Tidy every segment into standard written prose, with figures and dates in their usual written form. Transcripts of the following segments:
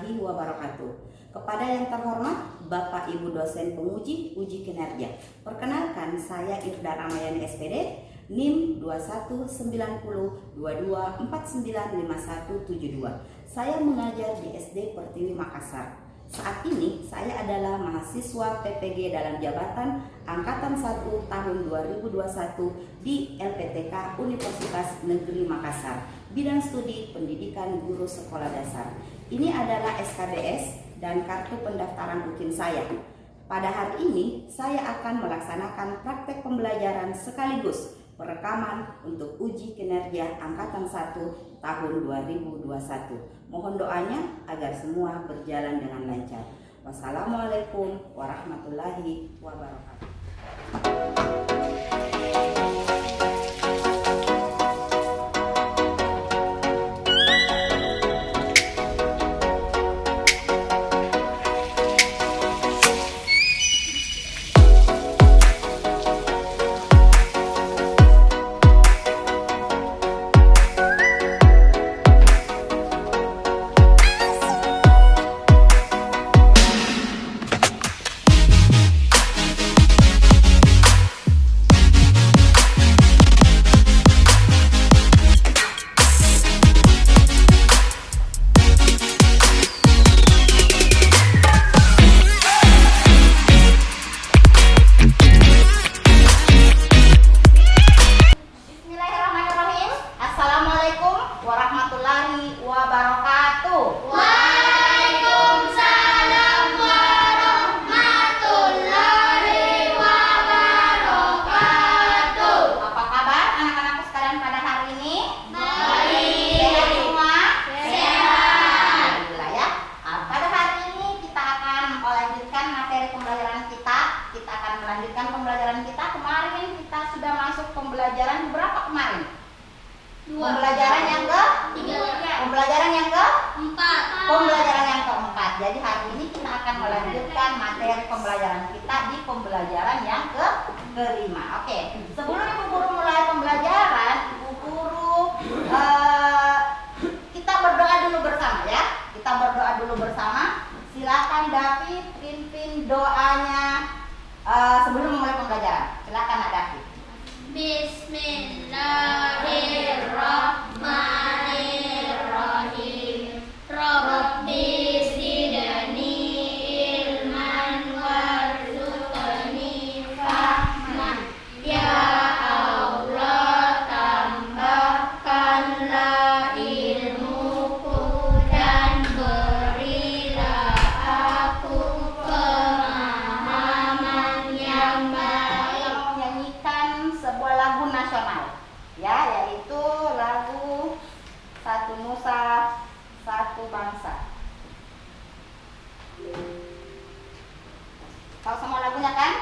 warahmatullahi wabarakatuh. Kepada yang terhormat Bapak Ibu dosen penguji uji kinerja. Perkenalkan, saya Irda Ramayani SPD, NIM 219022495172. Saya mengajar di SD Pertiwi Makassar. Saat ini saya adalah mahasiswa PPG dalam jabatan Angkatan 1 tahun 2021 di LPTK Universitas Negeri Makassar, bidang studi pendidikan guru sekolah dasar. Ini adalah SKBS dan kartu pendaftaran UKIN saya. Pada hari ini saya akan melaksanakan praktek pembelajaran sekaligus perekaman untuk uji kinerja Angkatan 1 tahun 2021. Mohon doanya agar semua berjalan dengan lancar. Wassalamualaikum warahmatullahi wabarakatuh. Warahmatullahi wabarakatuh. Waalaikumsalam warahmatullahi wabarakatuh. Apa kabar anak-anakku sekalian pada hari ini? Baik. Sehat semua? Sehat. Alhamdulillah ya. Pada hari ini kita akan melanjutkan materi pembelajaran kita. Kita akan melanjutkan pembelajaran kita. Kemarin kita sudah masuk pembelajaran berapa kemarin? Pembelajaran yang Empat. Pembelajaran yang keempat. Jadi hari ini kita akan melanjutkan materi pembelajaran kita di pembelajaran yang kelima. Oke, sebelum Ibu Guru mulai pembelajaran, Ibu Guru kita berdoa dulu bersama ya. Kita berdoa dulu bersama. Silakan David pimpin doanya sebelum memulai pembelajaran. Silakan Nak David. Bismillahirrahmanirrahim. Rabbi zidni ilman warzuqni fahman. Ya Allah, tambahkanlah ilmuku dan berilah aku pemahaman yang baik. Saya mau menyanyikan sebuah lagu nasional ya, yaitu lagu Satu Nusa Satu Bangsa. Tahu semua lagunya kan?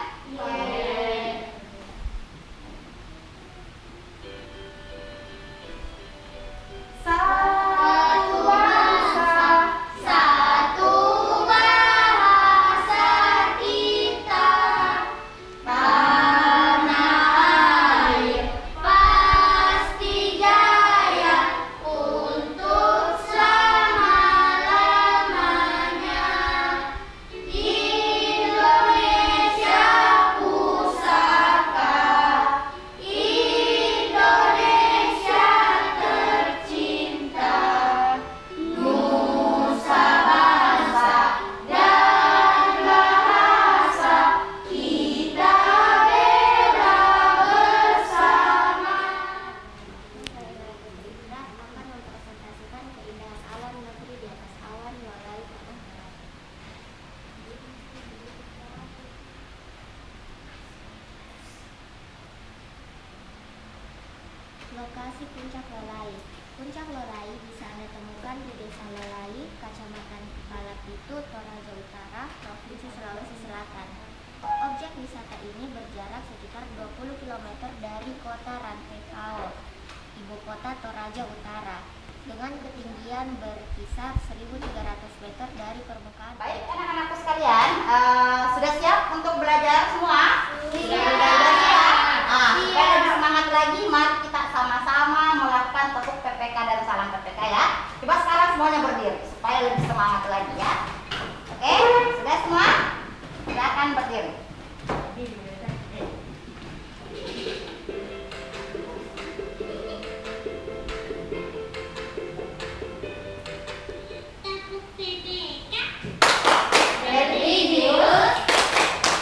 Satu bangsa, Satu bahasa kita, tanah air pasti jaya untuk selama-lamanya. Indonesia pusaka, Indonesia tercinta, nusa bangsa dan bahasa kita bela bersama. Akan mempresentasikan keindahan alam negeri di atas awan melalui tanah merah. Lokasi Puncak Lolai. Puncak Lolai bisa Anda temukan di Desa Lolai, Kecamatan Palapitu, Toraja Utara, Provinsi Sulawesi Selatan. Objek wisata ini berjarak sekitar 20 km dari kota Rantepao, ibu kota Toraja Utara, dengan ketinggian berkisar 1.300 meter dari permukaan. Baik anak-anakku sekalian, sudah siap untuk belajar semua? Sudah siap. Supaya lebih semangat lagi, mari kita sama-sama melakukan tepuk PPK dan salam PPK ya. Coba sekarang semuanya berdiri supaya lebih semangat lagi ya. Religius,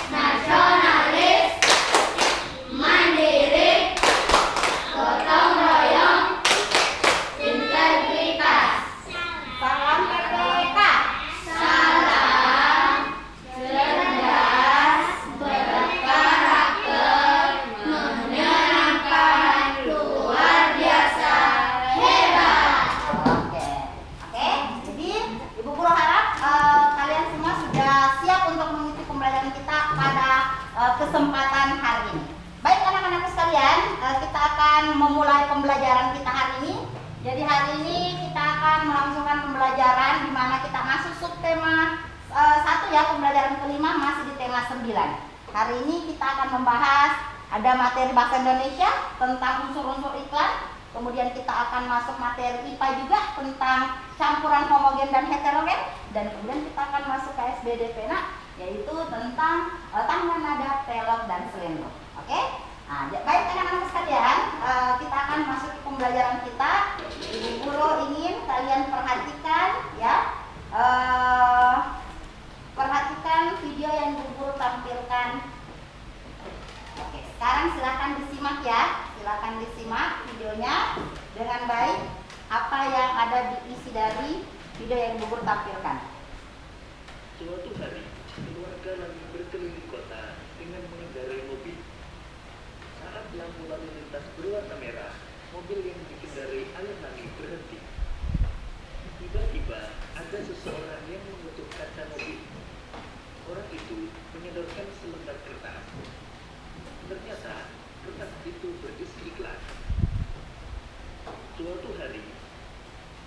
nasionalis, mandiri, gotong royong, integritas. Salam PPK. Salam cerdas, berkarakter, menyenangkan, luar biasa, hebat. Oke. Jadi Ibu Guru harap kalian semua sudah siap untuk mengikuti pembelajaran kita pada kesempatan hari ini. Baik anak-anakku sekalian, kita akan memulai pembelajaran kita hari ini. Jadi hari ini kita akan melangsungkan pembelajaran di mana kita masuk subtema 1 ya, pembelajaran kelima masih di tema 9. Hari ini kita akan membahas ada materi bahasa Indonesia tentang unsur-unsur iklan. Kemudian kita akan masuk materi IPA juga tentang campuran homogen dan heterogen, dan kemudian kita akan masuk ke SBD pena yaitu tentang tangga nada, telok dan selendro. Oke? Nah, baik anak-anak sekalian, kita akan masuk ke pembelajaran kita. Ibu Guru ingin kalian perhatikan ya. Perhatikan video yang Ibu Guru tampilkan. Oke, sekarang silakan disimak ya. Silakan disimak videonya dengan baik apa yang ada di isi dari video yang Ibu Guru tampilkan. Suatu hari, keluarga lagi berkeliling kota dengan mengendarai mobil. Saat lampu lalu lintas berwarna merah, mobil yang dikendarai alih-alih berhenti. Tiba-tiba, ada seseorang yang mengetuk kaca mobil. Orang itu menyodorkan selembar kertas. Ternyata, kertas itu berisi iklan. Suatu hari,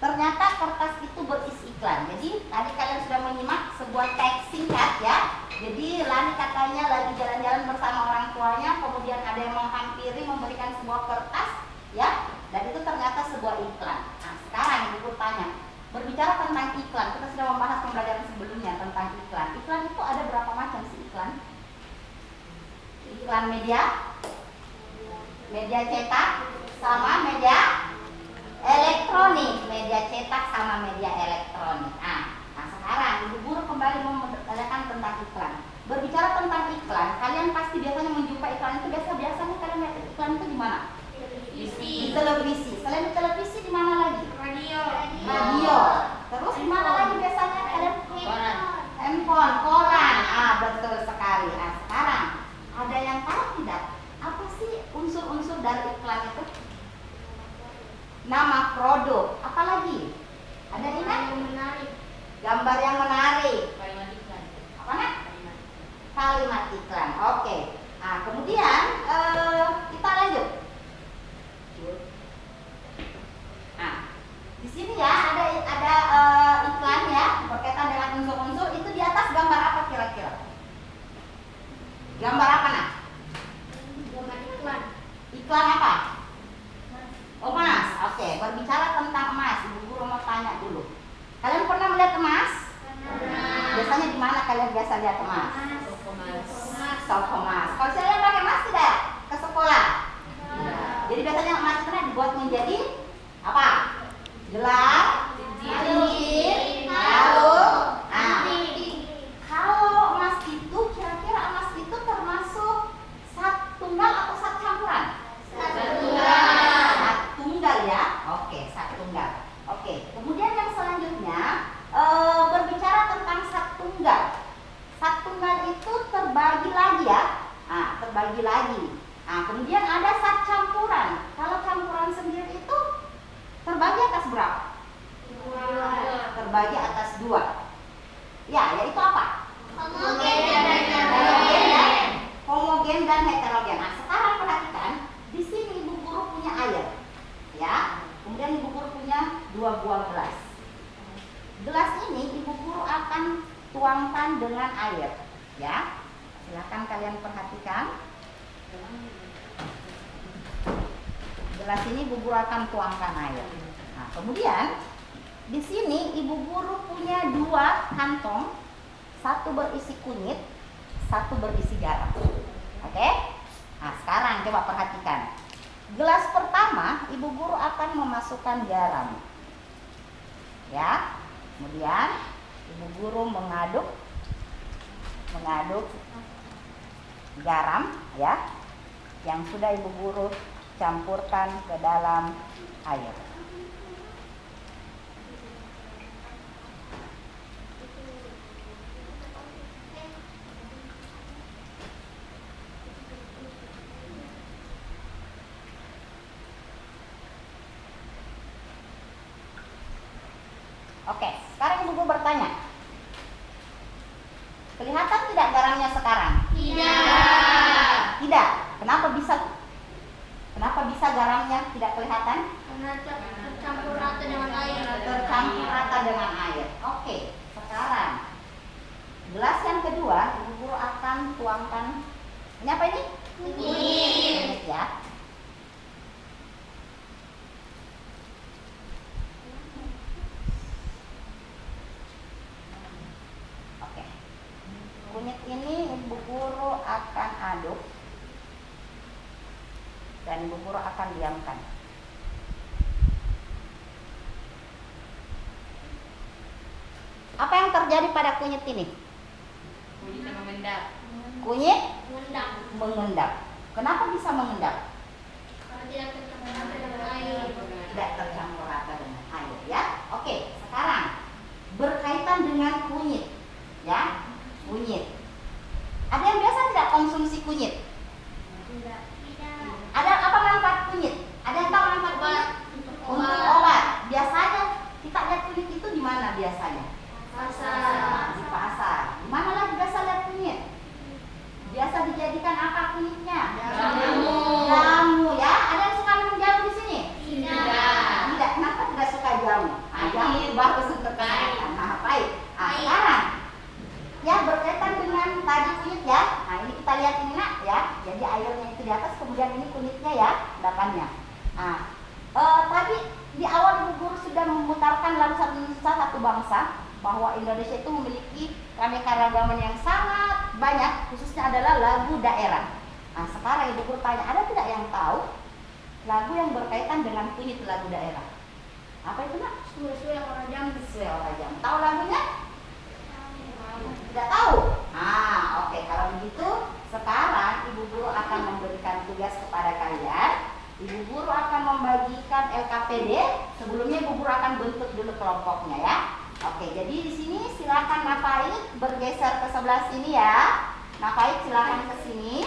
Ternyata kertas itu berisi iklan. Jadi tadi kalian sudah menyimak sebuah teks singkat ya. Jadi Lani katanya lagi jalan-jalan bersama orang tuanya, kemudian ada yang menghampiri memberikan sebuah kertas ya, dan itu ternyata sebuah iklan. Nah sekarang Ibu Guru tanya, berbicara tentang iklan, kita sudah membahas pembelajaran sebelumnya tentang iklan. Iklan itu ada berapa macam sih iklan? Iklan media, media cetak, sama media elektronik, media cetak sama media elektronik. Nah sekarang Ibu Guru kembali mempertanyakan tentang iklan. Berbicara tentang iklan, kalian pasti biasanya menjumpai iklan itu biasanya kalian lihat iklan itu di mana? Di televisi. Selain di televisi di mana lagi? Radio. Terus di mana lagi biasanya kalian? Handphone, koran. Betul sekali. Nah sekarang ada yang tahu tidak? Apa sih unsur-unsur dari iklan itu? Nama produk, apalagi? Ada ingat? Gambar yang menarik. Apa nak? Kalimat iklan. Oke. Nah, kemudian kita lanjut. Nah, di sini ya ada iklan ya berkaitan dengan unsur-unsur. Itu di atas gambar apa kira-kira? Gambar apa nak? Iklan apa? Emas. Oke, berbicara tentang emas, Ibu Guru mau tanya dulu. Kalian pernah melihat emas? Biasanya di mana kalian biasa lihat emas? Toko emas. Kalau kalian pakai emas tidak ke sekolah? Jadi biasanya emas itu dibuat menjadi apa? Gelang, cincin, kalung. Nah, kalau emas itu kira-kira emas itu termasuk sat tunggal atau sat campuran? Sat tunggal ya. Oke, sat tunggal. Oke, kemudian yang selanjutnya berbicara tentang sat tunggal. Sat tunggal itu terbagi lagi ya. Nah, terbagi lagi. Nah, kemudian ada sat campuran. Kalau campuran sendiri itu terbagi atas berapa? Terbagi atas 2. Ya, yaitu apa? Homogen dan heterogen. Nah, sekarang perhatikan, di sini Ibu Guru punya air. Ya. Kemudian Ibu Guru punya 2 buah gelas. Gelas ini Ibu Guru akan tuangkan dengan air. Ya. Silakan kalian perhatikan. Gelas ini Ibu Guru akan tuangkan air. Nah, kemudian di sini Ibu Guru punya 2 kantong, satu berisi kunyit, satu berisi garam. akan memasukkan garam. Ya. Kemudian ibu guru mengaduk garam ya yang sudah ibu guru campurkan ke dalam air. Oke, sekarang ibu guru bertanya. Kelihatan tidak garamnya sekarang? Tidak. Tidak. Kenapa bisa garamnya tidak kelihatan? Karena tercampur rata dengan air. Tercampur rata dengan air. Oke, sekarang gelas yang kedua ibu guru akan tuangkan. Ini apa ini? Kunyit. Ya. Oke. Kunyit ini ibu guru akan aduk dan ibu guru akan diamkan. Apa yang terjadi pada kunyit ini? Kunyitnya mengendap. Kunyit Mengendap. mengendap. Kenapa bisa mengendap? Karena tidak tercampur rata dengan air. Tidak tercampur rata dengan air ya. Oke, sekarang berkaitan dengan kunyit ya. Kunyit. Ada yang biasa tidak konsumsi kunyit? Tidak. Ada apa manfaat kunyit? Ada yang tahu manfaat kunyit? Untuk obat. Biasanya kita lihat kunyit itu di mana biasanya? Pasar. Di pasar. Di mana lagi biasa lihat kunyit? Biasa dijadikan apa kunyitnya? Jamu. Jamu ya. Ada yang suka minum jamu di sini? Tidak. Tidak. Kenapa tidak suka jamu? Jamu itu bagus untuk kesehatan. Nah, baik. Sekarang ya berkaitan dengan tadi kunyit ya. Nah ini kita lihat ini nak ya. Jadi airnya itu di atas, kemudian ini kunyitnya ya, endapannya. Nah, tadi di awal ibu guru sudah memutarkan lalu satu bangsa bahwa Indonesia itu memiliki keanekaragaman yang sangat banyak, khususnya adalah lagu daerah. Nah sekarang ibu guru tanya, ada tidak yang tahu lagu yang berkaitan dengan kunyit lagu daerah? Apa itu nak? Suwe-suwe orang jamu. Sesuai orang jam. Tahu lagunya? Tidak tahu? Ah, oke. Kalau begitu, sekarang ibu guru akan memberikan tugas kepada kalian. Ibu guru akan membagikan LKPD. Sebelumnya ibu guru akan bentuk dulu kelompoknya ya. Oke, jadi di sini silakan Nafaid bergeser ke sebelah sini ya. Nafaid silakan ke sini.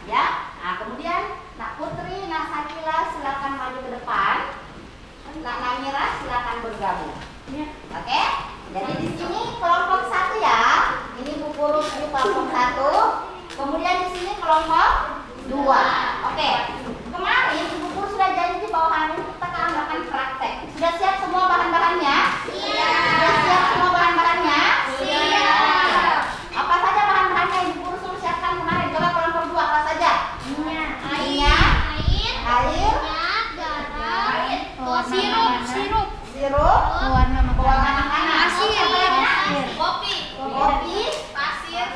Ya. Nah, kemudian Nak Putri, Nak Sakila silakan maju ke depan. Nak Namira silakan bergabung. Oke? Jadi di sini kelompok 1 ya. Ini ibu guru di kelompok 1. Kemudian di sini kelompok 2. Oke. Kemarin ibu guru sudah janji bahwa hari ini kita akan melakukan praktek. Sudah siap semua bahan-bahannya? Iya. Sudah siap semua bahan-bahannya? Siap. Apa saja bahan-bahannya ibu guru suruh siapkan kemarin? Coba kelompok 2 apa saja? Minyak, air, garam, sirup, sirup, pewarna makanan, Pasir. apa lagi? kopi, pasir,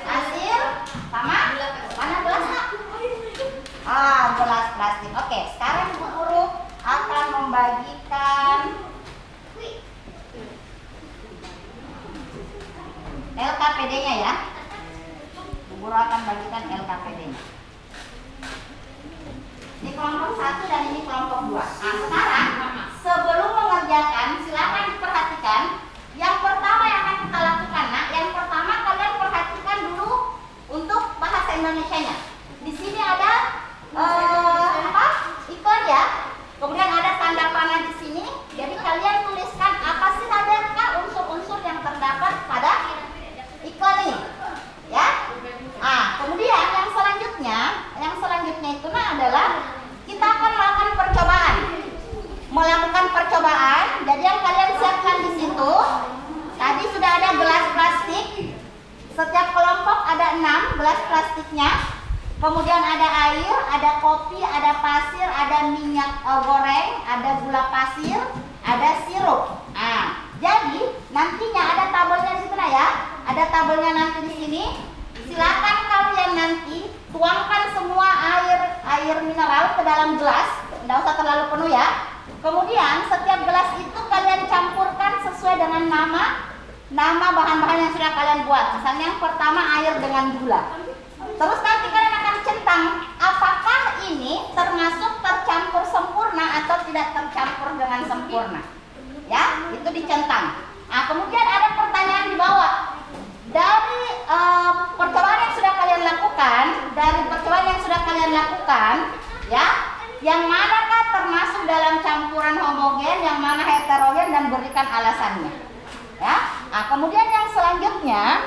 sama mana gelas nak? Gelas plastik. Oke, sekarang ibu guru akan membagikan LKPD-nya ya. Ibu guru akan bagikan LKPD-nya. Ini kelompok 1 dan ini kelompok 2. Nah, sekarang sebelum mengerjakan silakan diperhatikan. Yang pertama yang akan kita lakukan, nah, yang pertama kalian perhatikan dulu untuk bahasa Indonesianya. Di sini ada ikon ya. Kemudian ada tanda panah di sini. Jadi kalian tuliskan apa sih adakah unsur-unsur yang terdapat pada ikon ini, ya. Kemudian yang selanjutnya itu adalah kita akan melakukan percobaan. Jadi yang kalian siapkan di situ tadi sudah ada gelas plastik. Setiap kelompok ada 6 gelas plastiknya. Kemudian ada air, ada kopi, ada pasir, ada minyak goreng, ada gula pasir, ada sirup. Jadi nantinya ada tabelnya di sana ya. Ada tabelnya nanti di sini. Silakan kalian nanti tuangkan semua air mineral ke dalam gelas. Tidak usah terlalu penuh ya. Kemudian setiap gelas itu kalian campurkan sesuai dengan nama bahan-bahan yang sudah kalian buat. Misalnya yang pertama air dengan gula. Terus nanti kalian akan centang apakah ini termasuk tercampur sempurna atau tidak tercampur dengan sempurna. Ya, itu dicentang. Nah, kemudian ada pertanyaan di bawah. Dari percobaan yang sudah kalian lakukan, ya, yang manakah termasuk dalam campuran homogen, yang mana heterogen, dan berikan alasannya. Ya. Nah, kemudian yang selanjutnya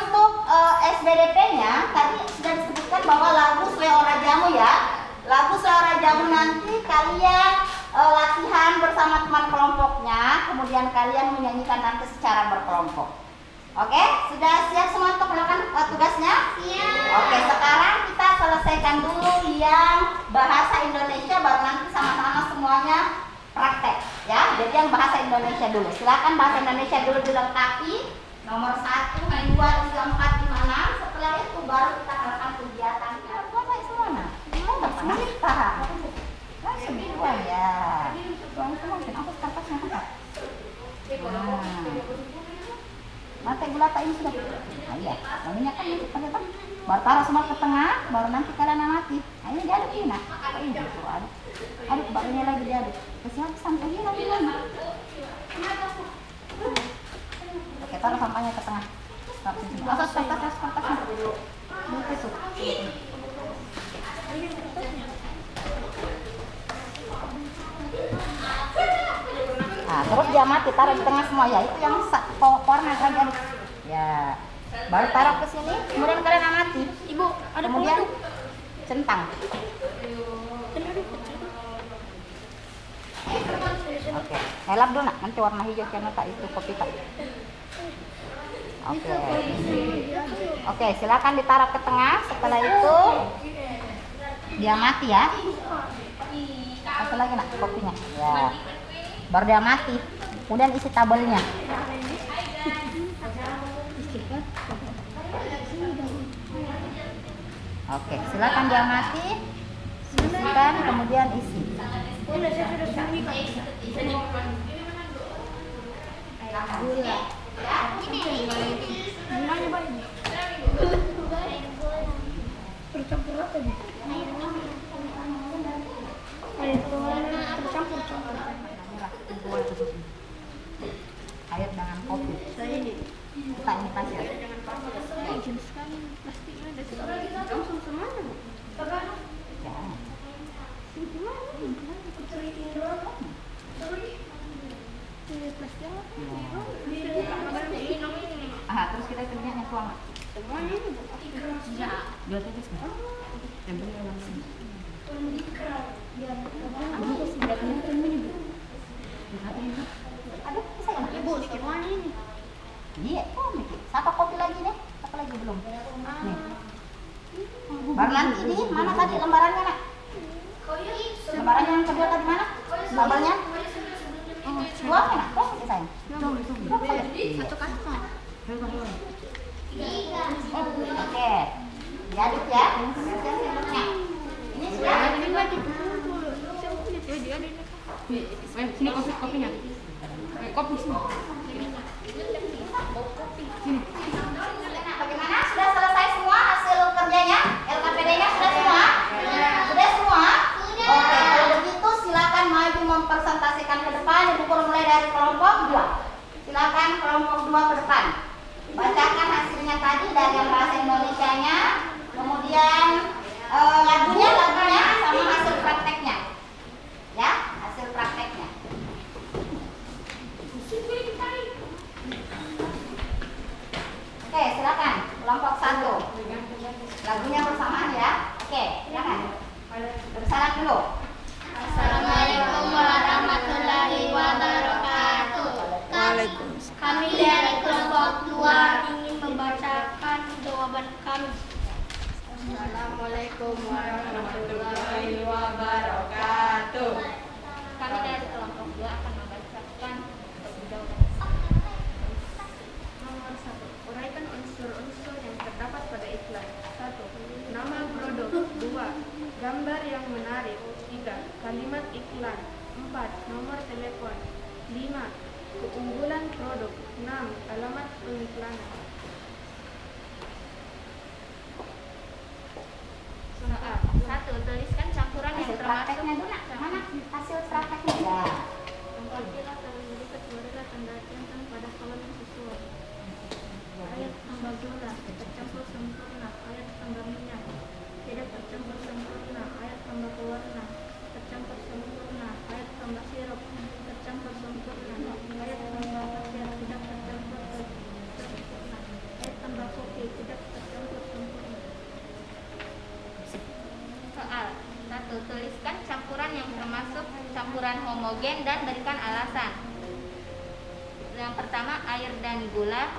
untuk SBDP-nya tadi sudah disebutkan bahwa lagu Sleora Jamu ya. Lagu Sleora Jamu nanti kalian latihan bersama teman kelompoknya, kemudian kalian menyanyikan nanti secara berkelompok. Oke, sudah siap semua untuk melakukan tugasnya? Iya. Oke, sekarang kita selesaikan dulu yang bahasa Indonesia, baru nanti sama-sama semuanya praktek ya. Jadi yang bahasa Indonesia dulu. Silakan bahasa Indonesia dulu dilengkapi. Nomor 1, 2, 3, 4, 5, 6. Setelah itu baru kita lakukan kegiatan. Baik semua nah. Kita pernah kita. Langsung dua ya. Langsung mungkin aku kertasnya angkat. Mata gula tak ini sudah. Nah, iya. Ini kan ini pakai apa? Baru taruh semua ke tengah, baru nanti kalian amati. Nah, ini diaduk ini nah. Ini suruh aduk. Aduk barunya lagi diaduk. Kesiap sampai ini lagi lama. Oke, taruh sampahnya ke tengah. Taruh sini. Kertasnya. Besok. Nah, terus dia mati, taruh di tengah semua ya. Itu yang warna lagi aduk. Ya. Baru taruh ke sini, kemudian kalian amati. Ibu, ada Kemudian centang. Oke, elap dulu nak. Nanti warna hijau karena tak itu kopi tak. Oke, silakan ditaruh ke tengah. Setelah itu dia mati ya. Satu lagi nak kopinya. Ya. Baru dia mati. Kemudian isi tabelnya. Oke, silakan dia mati. Isikan, kemudian isi. Gula. Bercampur apa nih? Air dengan kopi. Tak ini pasir. Plastiknya ada langsung semana. Ya. Terus kita kerjanya tuang. Semuanya ini Dua tetes nih. Tempelnya langsung. Aduh, saya Ibu, semuanya ini. iya, satu kopi lagi nih, satu lagi belum. Nih. Baru nanti ini mana tadi lembarannya nak? Lembarannya yang kedua tadi mana? Tabelnya? Dua nak? Dua sih sayang. Satu kantong. Oke, diaduk ya. Kemudian sendoknya. Ini sudah. Sini kopinya. Kopi sini. Bagaimana? Sudah selesai semua hasil kerjanya? LKPD-nya sudah semua? Sudah semua? Oke, kalau begitu silakan maju mempresentasikan ke depan. Diukur mulai dari kelompok 2. Silakan kelompok 2 ke depan. Bacakan hasilnya tadi dari yang bahasa Indonesianya, kemudian lagunya sama hasil prakteknya. Ya, hasil prakteknya. Oke, silakan kelompok 1. Lagunya bersamaan ya. Oke, silakan. Bersalam dulu. Assalamualaikum warahmatullahi wabarakatuh. Kami dari kelompok 2 ingin membacakan jawaban kami. Assalamualaikum warahmatullahi wabarakatuh. Kami dari kelompok 2 akan membacakan jawaban. Nomor 1. Uraikan unsur-unsur yang terdapat pada iklan. 1. Nama produk. 2. Gambar yang menarik. 3. Kalimat iklan. 4. Nomor telepon. 5. Keunggulan produk. 6. Alamat pengiklanan. Soal 1. Tuliskan campuran yang Hasil termasuk prakteknya dulu nak. Mana hasil prakteknya? Ya. Apabila terjadi berbeda tanda centang pada kolom yang sesuai. Ayat tambah gula tercampur sempurna. Ayat tambah minyak tidak tercampur sempurna. Ayat tambah pewarna tercampur sempurna. Ayat tambah sirup tercampur sempurna. Ayat tambah pasir tidak tercampur sempurna. Ayat tambah kopi tidak tercampur sempurna. Soal 1. Tuliskan campuran yang termasuk campuran homogen dan berikan alasan. Yang pertama, air dan gula.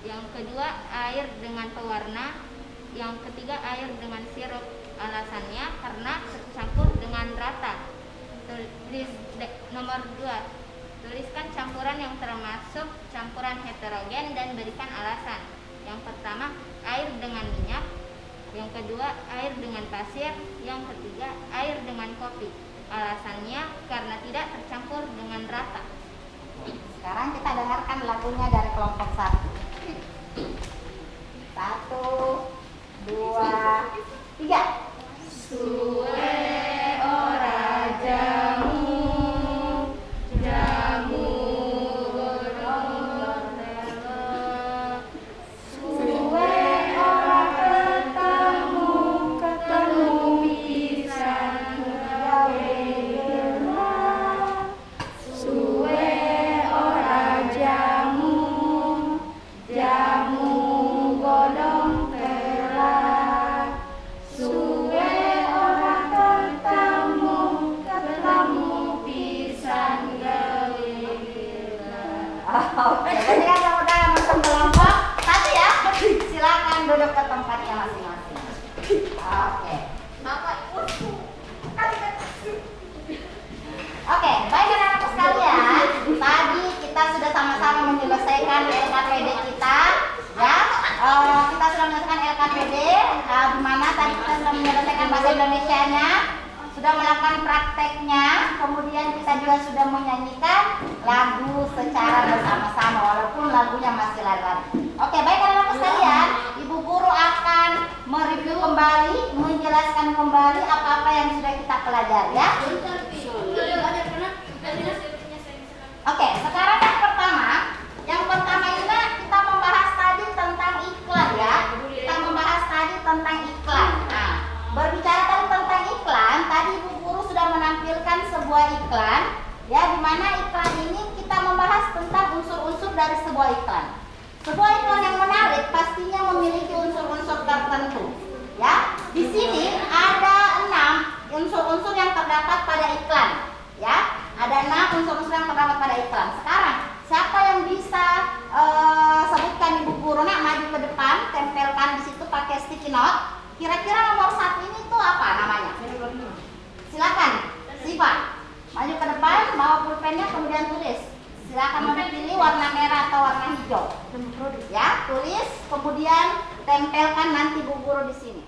Yang kedua, air dengan pewarna. Yang ketiga, air dengan sirup. Alasannya karena tercampur dengan rata. Nomor 2. Tuliskan campuran yang termasuk campuran heterogen dan berikan alasan. Yang pertama, air dengan minyak. Yang kedua, air dengan pasir. Yang ketiga, air dengan kopi. Alasannya karena tidak tercampur dengan rata. Sekarang kita dengarkan lagunya dari kelompok 1. 1, 2, 3. Suwe ora jamu, jamu godong telo. Suwe ora ketemu, ketemu pisan gawe gerak. Suwe ora jamu, jamu godong telat. Suwe ora ketemu, ketemu pisan gawe gerak. Oke, berarti kan kamu udah masuk kelompok 1 ya. Silakan duduk ke tempatnya masing-masing. Oke. Oke, baik anak-anakku sekalian. Tadi kita sudah sama-sama menyelesaikan LKPD kita, ya. Kita sudah menyelesaikan LKPD, di mana tadi kita sudah menyelesaikan bahasa Indonesianya, sudah melakukan prakteknya, kemudian kita juga sudah menyanyikan lagu secara bersama-sama walaupun lagunya masih lari-lari. Oke, baik anak-anakku sekalian, Ibu Guru akan mereview kembali, menjelaskan kembali apa-apa yang sudah kita pelajari ya. Oke, sekarang yang pertama ini kita membahas tadi tentang iklan ya. Kita membahas tadi tentang iklan. Nah, berbicara tentang iklan, tadi Ibu Guru sudah menampilkan sebuah iklan ya, di mana iklan ini kita membahas tentang unsur-unsur dari sebuah iklan. Sebuah iklan yang menarik pastinya memiliki unsur-unsur tertentu ya. Di sini ada 6 unsur-unsur yang terdapat pada iklan ya. Ada 6 unsur-unsur yang terdapat pada iklan. Sekarang siapa yang bisa sebutkan Ibu Guru? Nak, maju ke depan, tempelkan di situ pakai sticky note. Kira-kira nomor 1 ini tuh apa namanya? Silakan, Siva. Maju ke depan, bawa pulpennya kemudian tulis. Silakan memilih warna merah atau warna hijau. Ya, tulis kemudian tempelkan nanti Bu Guru di sini.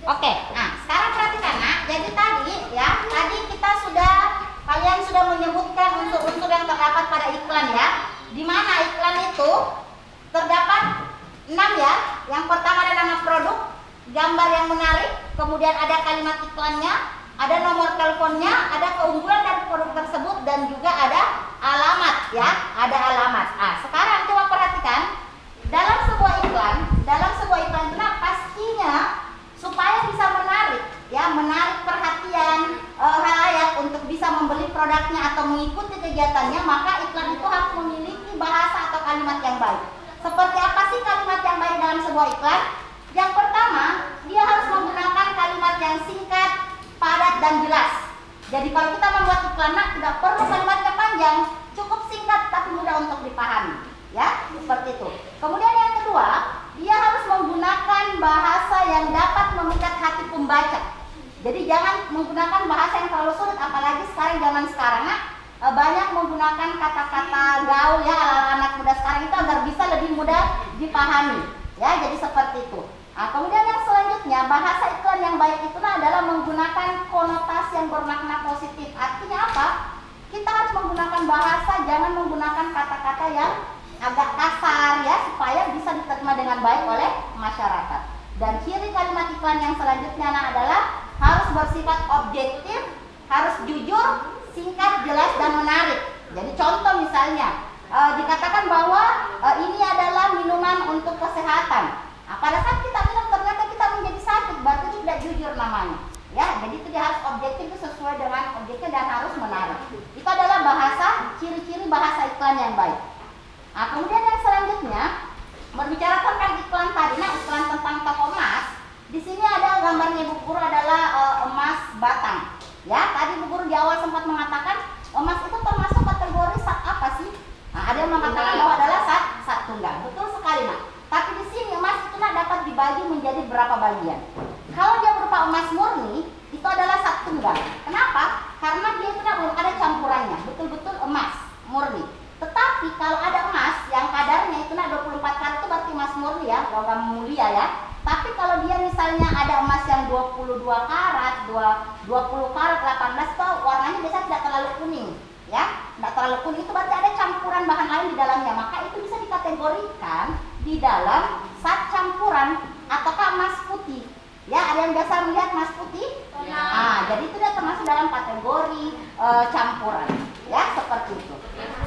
Oke, nah sekarang perhatikan nak. Jadi tadi kita kalian sudah menyebutkan unsur-unsur yang terdapat pada iklan ya. Di mana iklan itu terdapat 6 ya. Yang pertama ada nama produk, gambar yang menarik, kemudian ada kalimat iklannya, ada nomor teleponnya, ada keunggulan dari produk tersebut, dan juga ada alamat ya. Ada alamat. Nah, sekarang coba perhatikan dalam sebuah iklan itu pastinya supaya bisa menarik ya, menarik perhatian halayak untuk bisa membeli produknya atau mengikuti kegiatannya, maka iklan itu harus memiliki bahasa atau kalimat yang baik. Seperti apa sih kalimat yang baik dalam sebuah iklan? Yang pertama, dia harus menggunakan kalimat yang singkat, padat, dan jelas. Jadi kalau kita membuat iklan, tidak perlu kalimatnya panjang, cukup singkat tapi mudah untuk dipahami. Ya, seperti itu. Kemudian yang kedua, dia harus menggunakan bahasa Jadi jangan menggunakan bahasa yang terlalu sulit, apalagi sekarang zaman sekarang banyak menggunakan kata-kata gaul ya ala anak muda sekarang itu agar bisa lebih mudah dipahami. Ya, jadi seperti itu. Kemudian yang selanjutnya, bahasa iklan yang baik itu adalah menggunakan konotasi yang bermakna positif. Artinya apa? Kita harus menggunakan bahasa, jangan menggunakan kata-kata yang agak kasar ya, supaya bisa diterima dengan baik oleh masyarakat. Dan ciri kalimat iklan yang selanjutnya adalah harus bersifat objektif, harus jujur, singkat, jelas, dan menarik. Jadi contoh misalnya, dikatakan bahwa ini adalah minuman untuk kesehatan. Pada saat kita minum ternyata kita menjadi sakit, berarti itu tidak jujur namanya. Ya, jadi itu dia harus objektif, itu sesuai dengan objeknya dan harus menarik. Itu adalah bahasa, ciri-ciri bahasa iklan yang baik. Kemudian yang selanjutnya, berbicara tentang iklan tadi, iklan tentang toko emas. Di sini ada gambarnya Bu Guru adalah emas batang. Ya, tadi Bu Guru di awal sempat mengatakan emas itu termasuk kategori sat apa sih? Ada yang mengatakan bahwa adalah sat tunggal. Betul sekali, Nak. Tapi di sini emas itu dapat dibagi menjadi berapa bagian. Kalau dia berupa emas murni, itu adalah sat tunggal. Kenapa? Karena dia itu belum ada campurannya, betul-betul emas murni. Tetapi kalau ada emas yang kadarnya itu 24 karat itu berarti emas murni ya, logam mulia ya. Tapi kalau dia misalnya ada emas yang 22 karat, 20 karat, 18 itu warnanya biasanya tidak terlalu kuning ya. Tidak terlalu kuning itu berarti ada campuran bahan lain di dalamnya. Maka itu bisa dikategorikan di dalam sat campuran ataukah emas putih. Ya, ada yang biasa melihat emas putih? Jadi itu dia termasuk dalam kategori campuran. Ya, seperti itu.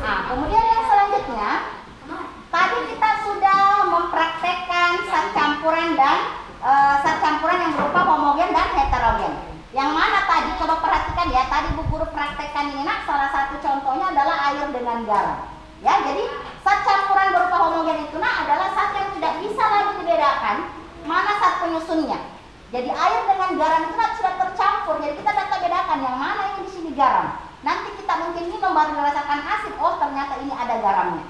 Kemudian yang selanjutnya, tadi kita sudah mempraktekkan sat campuran dan sat campuran yang berupa homogen dan heterogen. Yang mana tadi coba perhatikan ya, tadi Bu Guru praktekkan ini salah satu contohnya adalah air dengan garam. Ya, jadi sat campuran berupa homogen itu adalah sat yang tidak bisa lagi dibedakan mana sat penyusunnya. Jadi air dengan garam itu sudah tercampur, jadi kita dapat bedakan yang mana ini di sini garam. Nanti kita mungkin minum baru merasakan asin, oh ternyata ini ada garamnya.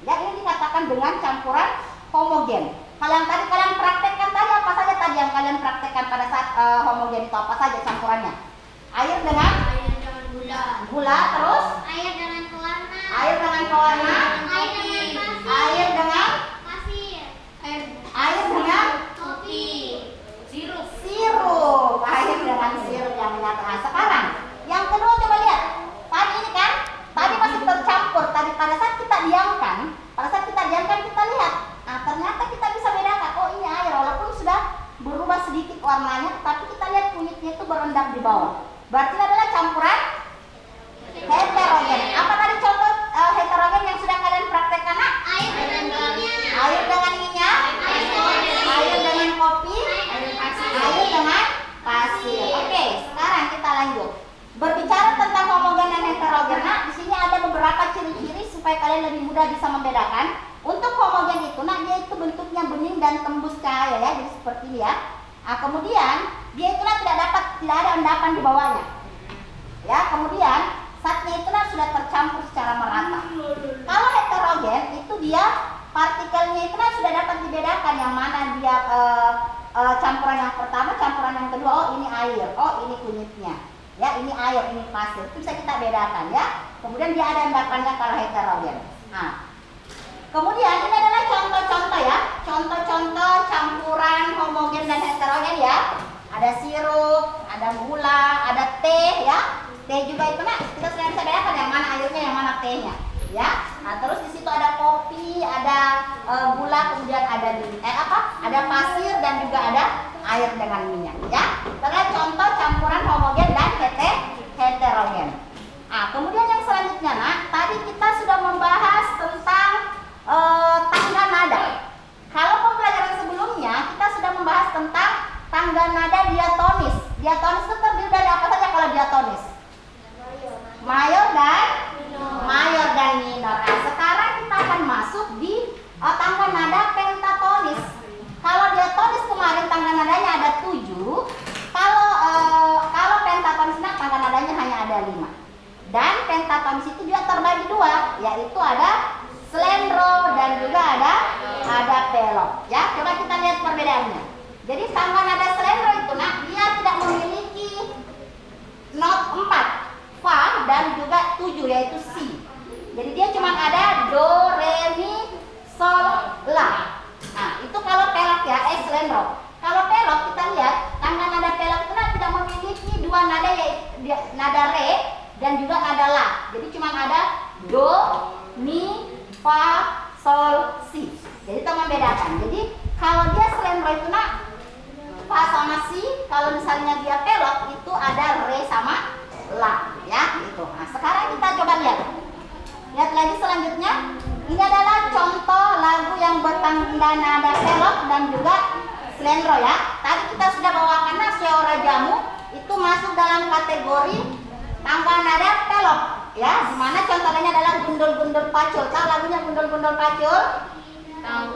Ya, ini dikatakan dengan campuran homogen. Kalau yang tadi kalian praktekkan tadi apa saja tadi yang kalian praktekkan pada saat homogen itu apa saja campurannya? Air dengan gula, terus Air dengan pewarna. air dengan pewarna, Air dengan pasir. air dengan Pasir. air dengan Kopi. sirup, air dengan sirup yang menyatu. Sekarang yang kedua coba lihat. Tadi ini kan, tadi masih tercampur. Tadi pada saat kita diamkan kita lihat. Ternyata kita bisa bedakan. Oh, ini air walaupun sudah berubah sedikit warnanya, tapi kita lihat kunyitnya itu berendam di bawah. Berarti adalah campuran heterogen. Apa tadi contoh heterogen yang sudah kalian praktekkan? Air dengan minyak. Air dengan minyak, air dengan kopi, air dengan pasir. Oke, sekarang kita lanjut. Berbicara tentang homogen dan heterogen, di sini ada beberapa ciri-ciri supaya kalian lebih mudah bisa membedakan. Untuk homogen itu, dia itu bentuknya bening dan tembus cahaya ya, jadi seperti ini ya. Kemudian dia itu tidak ada endapan di bawahnya. Ya, kemudian satnya itu sudah tercampur secara merata. Kalau heterogen itu dia partikelnya itu sudah dapat dibedakan yang mana dia campuran yang pertama, campuran yang kedua, oh ini air, oh ini kunyitnya. Ya, ini air, ini pasir. Itu bisa kita bedakan ya. Kemudian dia ada endapannya kalau heterogen. Kemudian ini adalah contoh-contoh ya. Contoh-contoh campuran homogen dan heterogen ya. Ada sirup, ada gula, ada teh ya. Teh juga itu kita sudah bisa bedakan yang mana airnya, yang mana tehnya. Ya. Terus di situ ada kopi, ada gula, kemudian ada ada pasir dan juga ada air dengan minyak ya. Adalah contoh campuran homogen dan heterogen. Kemudian yang selanjutnya tadi kita sudah membahas tentang tangga nada. Kalau pembelajaran sebelumnya kita sudah membahas tentang tangga nada diatonis. Diatonis itu terdiri dari apa saja kalau diatonis? Mayor dan minor. Sekarang kita akan masuk di tangga nada pentatonis. Kalau diatonis kemarin tangga nadanya ada 7. Kalau pentatonis tangga nadanya hanya ada 5. Dan pentatonis itu juga terbagi 2, yaitu ada slendro dan juga ada pelok. Ya, coba kita lihat perbedaannya. Jadi tangga nada slendro itu dia tidak memiliki not 4, fa dan juga 7 yaitu si. Jadi dia cuma ada do, re, mi, sol, la. Nah, itu kalau pelok ya, slendro. Kalau pelok kita lihat tangga nada pelok itu tidak memiliki dua nada, yaitu nada re dan juga nada la. Jadi cuma ada do, mi, fa, sol, si. Jadi itu membedakan. Jadi kalau dia slendro itu fa sama si, kalau misalnya dia pelok itu ada re sama la, ya gitu. Nah, sekarang kita coba lihat. Lihat lagi selanjutnya. Ini adalah contoh lagu yang bertanda nada pelok dan juga slendro ya. Tadi kita sudah bawakan Ora Jamu itu masuk dalam kategori tanpa nada pelok ya. Dimana contohnya adalah Gundul-Gundul Pacul. Tahu lagunya Gundul-Gundul Pacul? Tahu.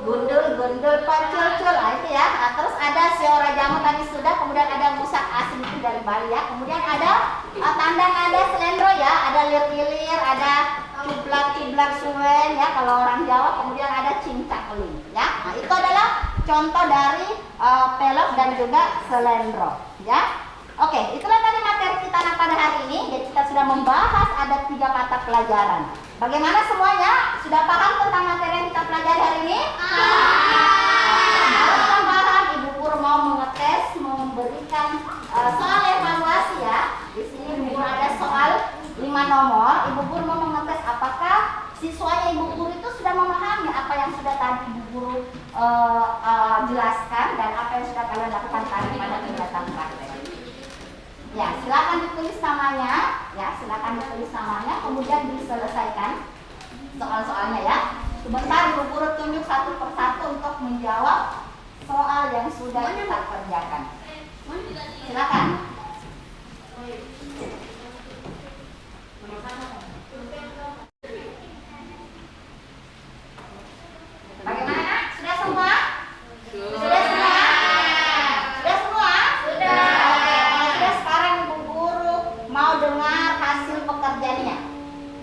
Gundul-gundul pacul-cul, nah itu ya. Nah, terus ada Ora Jamu tadi sudah, kemudian ada Musak Asing itu dari Bali ya. Kemudian ada tanda nada slendro ya, ada lir-ilir, ada cublak-cublak suwen ya kalau orang Jawa, kemudian ada cincak ling ya. Nah, itu adalah contoh dari pelok dan juga slendro ya. Oke, itulah tadi materi kita pada hari ini. Jadi kita sudah membahas ada 3 mata pelajaran. Bagaimana semuanya? Sudah paham tentang materi yang kita pelajari hari ini? Harus paham. Ibu guru mau mengetes, mau memberikan soal evaluasi ya. Di sini Ibu guru ada soal 5 nomor. Ibu guru mau mengetes apakah siswanya Ibu guru itu sudah memahami apa yang sudah tadi Ibu guru jelaskan dan apa yang sudah kalian lakukan tadi pada kegiatan praktek. Ya, silakan ditulis namanya, ya, silakan ditulis namanya, kemudian diselesaikan soal-soalnya ya. Sebentar Ibu guru tunjuk satu persatu untuk menjawab soal yang sudah kita kerjakan. Silakan. Bagaimana? Sudah semua? Sudah semua? Sudah semua? Sudah. Oke, sekarang Ibu guru mau dengar hasil pekerjaannya.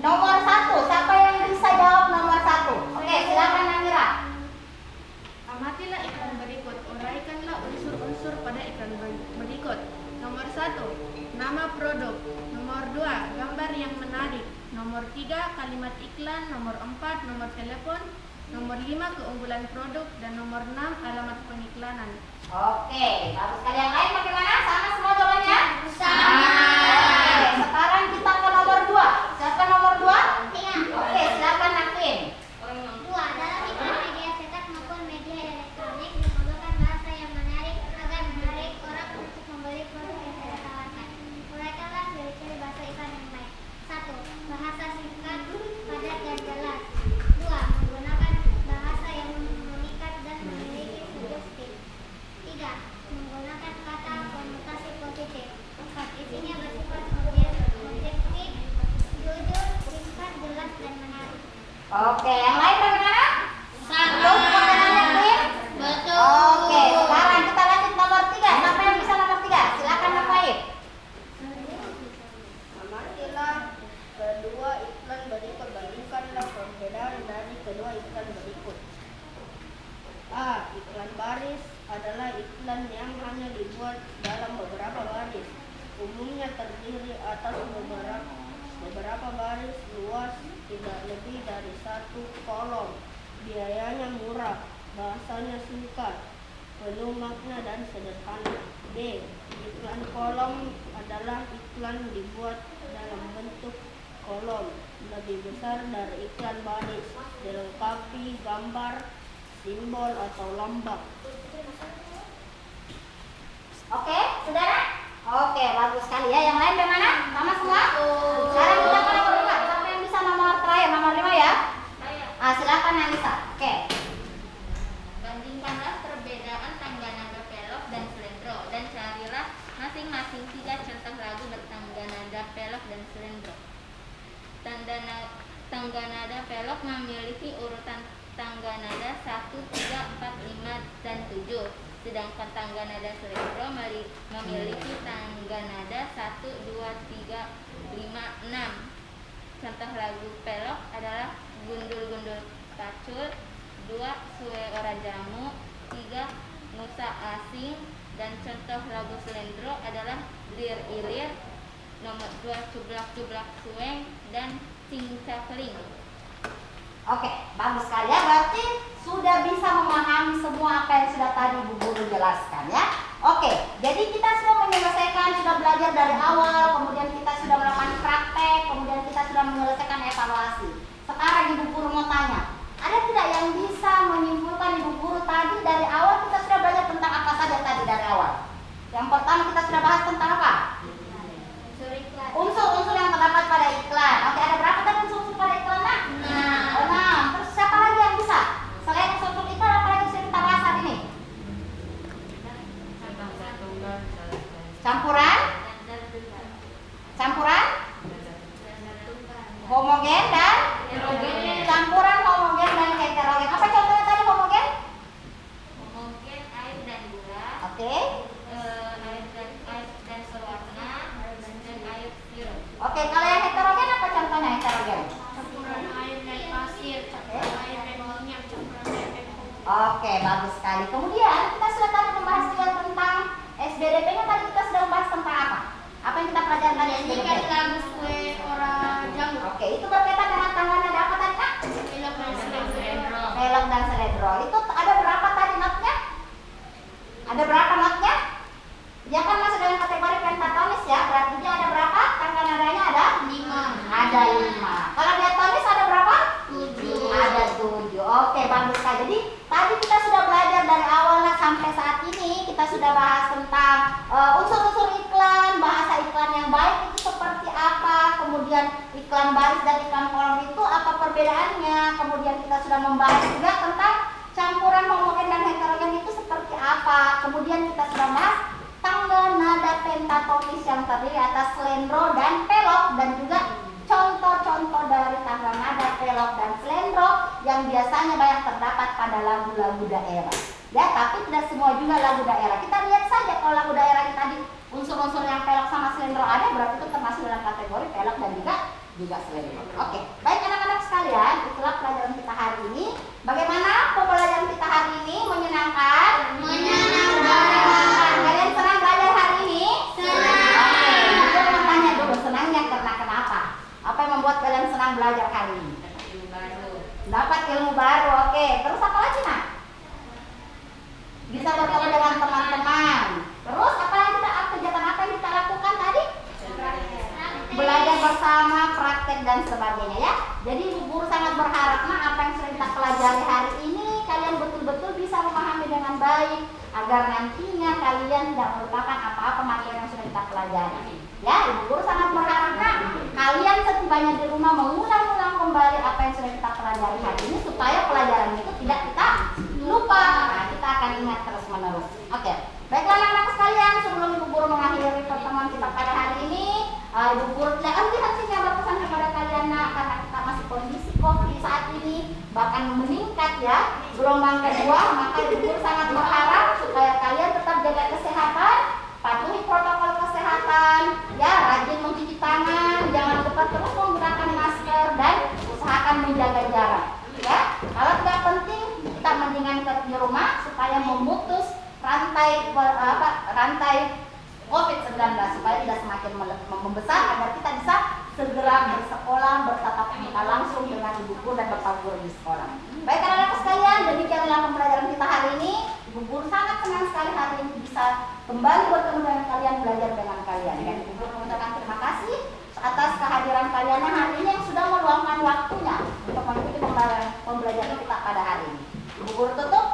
Nomor 1, siapa yang bisa jawab nomor 1? Oke, silakan Namira. Amatilah iklan berikut. Uraikanlah unsur-unsur pada iklan berikut. Nomor 1, nama produk. Nomor 2, gambar yang menarik. Nomor 3, kalimat iklan. Nomor 4, nomor telepon. Nomor 5, keunggulan produk. Dan nomor 6, alamat pengiklanan. Oke, bagus. Sekali yang lain bagaimana? Sama semua jawabannya? Sama. Oke, sekarang kita ke nomor 2. Siapa nomor 2? Iya. Oke, silakan Nakin. 2. Dalam iklan media cetak maupun media elektronik diperlukan bahasa yang menarik agar menarik orang untuk membeli produk yang Anda tawarkan. Uraikanlah ciri-ciri bahasa iklan yang baik. 1. Bahasa singkat, padat dan jelas. 2. Menggunakan bahasa yang memikat dan memiliki sugestif. 3. Menggunakan kata konotasi positif. 4. Isinya bersifat objektif, jujur, singkat, jelas dan menarik. Oke, yang lain bagaimana? Sama. Betul pertanyaannya, Queen? Betul. Oke, sekarang kita lanjut nomor 3. Siapa yang bisa nomor 3? Silakan Nafaid. Amatilah kedua iklan berikut, bandingkanlah perbedaan dari kedua iklan berikut. A. Iklan baris adalah iklan yang hanya dibuat dalam beberapa baris. Umumnya terdiri atas beberapa baris luas, tidak lebih dari 1 kolom. Biayanya murah, bahasanya singkat, penuh makna dan sederhana. B. Iklan kolom adalah iklan dibuat dalam bentuk kolom, lebih besar dari iklan baris, dilengkapi gambar, simbol atau lambang. Oke, saudara? Oke, bagus sekali ya. Yang lain bagaimana? Sama semua? Sekarang kita ke nomor 5. Siapa yang bisa nomor terakhir? Nomor 5 ya? Silakan Anissa. Oke. Bandingkanlah perbedaan tangga nada pelok dan slendro dan carilah masing-masing 3 contoh lagu bertangga nada pelok dan slendro. Tangga nada pelok memiliki urutan tangga nada 1, 3, 4, 5, dan 7. Sedangkan tangga nada slendro memiliki tangga nada 1, 2, 3, 5, 6. Contoh lagu pelok adalah Gundul-Gundul Pacul, 2. Ora Jamu, 3. Nusa Asing, dan contoh lagu Slendro adalah Lir Ilir, nomor 2 Cublak Cublak Sueng, dan Cingcakling. Oke, bagus sekali ya. Berarti sudah bisa memahami semua apa yang sudah tadi Bu Guru jelaskan ya. Oke, jadi kita sudah menyelesaikan, sudah belajar dari awal, kemudian kita sudah melakukan praktek, kemudian kita sudah menyelesaikan evaluasi. Sekarang Ibu Guru mau tanya, ada tidak yang bisa menyimpulkan Ibu Guru tadi dari awal kita sudah belajar tentang apa saja tadi dari awal? Yang pertama kita sudah bahas tentang apa? Unsur-unsur yang terdapat pada iklan. Oke, ada berapa tadi unsur-unsur pada iklan, Nak? 6. Terus siapa lagi yang bisa? Selain unsur-unsur iklan, apa lagi yang kita bahas saat ini? Campuran? Campuran? Homogen dan? Campuran, homogen, dan heterogen. Apa contohnya tadi homogen? Homogen air dan gula, Oke. air dan sewarna, dan air sirup. Oke, kalau yang heterogen apa contohnya heterogen? Campuran air dan pasir, campuran air dan minyak, campuran air dan kopi. Oke, bagus sekali. Kemudian kita sudah tadi membahas juga tentang SBDP-nya. Tadi kita sudah membahas tentang apa? Apa yang kita pelajari tadi SBDP? lagu kue orang jamur. Oke, itu berkaitan dengan tanggal nada apa tadi, Kak? Elok dan Slendro. Velog dan seledro. Itu ada berapa tadi notnya? Ada berapa notnya? Dia kan masuk dalam kategori pentatonis ya. Berarti dia ada berapa? Tanggal nadanya ada? 5. Ada 5. Kalau diatonis ada berapa? 7. Ada 7. Oke, bagus sekali. Jadi tadi kita sudah belajar dari awal sampai saat ini. Kita sudah bahas tentang unsur-unsur iklan, bahasa iklan yang baik itu seperti apa, kemudian iklan baris dan iklan kolom itu apa perbedaannya. Kemudian kita sudah membahas juga tentang campuran homogen dan heterogen itu seperti apa. Kemudian kita sudah bahas tangga nada pentatonis yang terdiri atas slendro dan pelok, dan juga contoh-contoh dari tangga nada pelok dan slendro yang biasanya banyak terdapat pada lagu-lagu daerah. Ya, tapi tidak semua juga lagu daerah. Kita lihat saja kalau lagu daerah ini tadi unsur-unsur yang pelok sama slendro ada, berarti itu termasuk dalam kategori pelok dan juga slendro. Oke, baik anak-anak sekalian, itulah pelajaran kita hari ini. Bagaimana pembelajaran kita hari ini? Menyenangkan? Menyenangkan. Kalian senang belajar hari ini? Senang. Oke, kita mau tanya dulu senangnya karena kenapa? Apa yang membuat kalian senang belajar hari ini? Dapat ilmu baru. Oke, terus apa lagi, Nak? Bisa bertemu dengan teman-teman. Terus apa yang kegiatan apa yang kita lakukan tadi? Belajar bersama, praktek dan sebagainya ya. Jadi Ibu Guru sangat berharap apa yang sudah kita pelajari hari ini kalian betul-betul bisa memahami dengan baik agar nantinya kalian tidak melupakan apa-apa materi yang sudah kita pelajari. Ya, Ibu Guru sangat berharap kalian setibanya di rumah mengulang-ulang kembali apa yang sudah kita pelajari hari ini supaya pelajaran itu tidak kita lupa. Nah, kita akan ingat terus-menerus. Oke. Baiklah anak-anak sekalian, sebelum Ibu Guru mengakhiri pertemuan kita pada hari ini, Ibu Guru tidak henti-hentinya berpesan kepada kalian karena kita masih kondisi COVID saat ini bahkan meningkat ya, gelombang kedua, maka Ibu Guru sangat berharap supaya kalian tetap jaga kesehatan, patuhi protokol kesehatan, ya, rajin mencuci tangan, jangan lupa terus menggunakan masker dan usahakan menjaga jarak. Ya, kalau tidak penting kita mendingan di rumah supaya memutus rantai COVID-19 supaya tidak semakin membesar agar kita bisa segera bersekolah, bertatap muka langsung dengan Ibu Guru dan Bapak Guru di sekolah. Baik anak-anak sekalian, demikianlah pembelajaran kita hari ini. Ibu Guru sangat senang sekali hari ini bisa kembali bertemu dengan kalian, belajar dengan kalian. Dan Ibu Guru mengucapkan terima kasih atas kehadiran kalian hari ini yang sudah meluangkan waktunya untuk mengikuti pembelajaran kita pada hari ini. Ibu Guru tutup